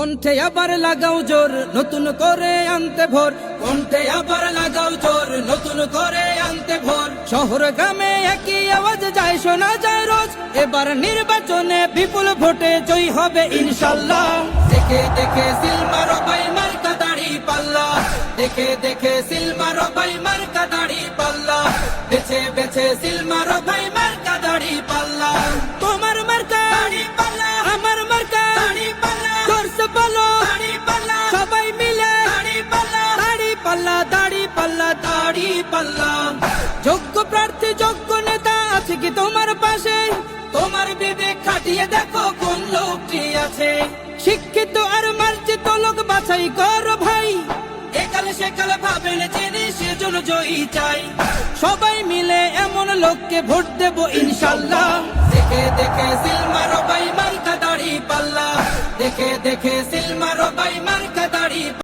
কণ্ঠে আবার লাগাও জোর নতুন করে আনতে ভোর, কণ্ঠে আবার লাগাও জোর নতুন করে আনতে ভোর। শহর গ্রামে একই আওয়াজ যায় শোনা যায় রোজ, এবার নির্বাচনে বিপুল ভোটে জয়ী হবে ইনশাল্লাহ। দেখে দেখে সিল মারো ভাই মার্কা দাড়ি পাল্লা, দেখে দেখে সিল মারো ভাই মার্কা দাড়ি পাল্লা, বেছে বেছে সিল মারো ভাই মার্কা দাড়ি পাল্লা। তোমার মার্কা দাড়ি পাল্লা, আমার মার্কা দাড়ি পাল্লা, জোরসে বলো দাড়ি পাল্লা, সবাই মিলে দাড়ি পাল্লা, দাড়ি পাল্লা, দাড়ি পাল্লা, দাড়ি পাল্লা। যোগ্য প্রার্থী যোগ্য নেতা আছে কি তোমার পাশে? তোমার বিবেক খাটিয়ে দেখো কোন লোকটি আছে। শিক্ষিত আর মার্জিত লোক বাছাই করো ভাই, একালে সেকালে ভাবেন জেনে সেজন্য জয়ী চাই। সবাই মিলে এমন লোককে ভোট দেব ইনশাল্লাহ। দেখে দেখে সিল মারো ভাই মার্কা দাড়ি পাল্লা, দেখে দেখে সিল মারো ভাই মার্কা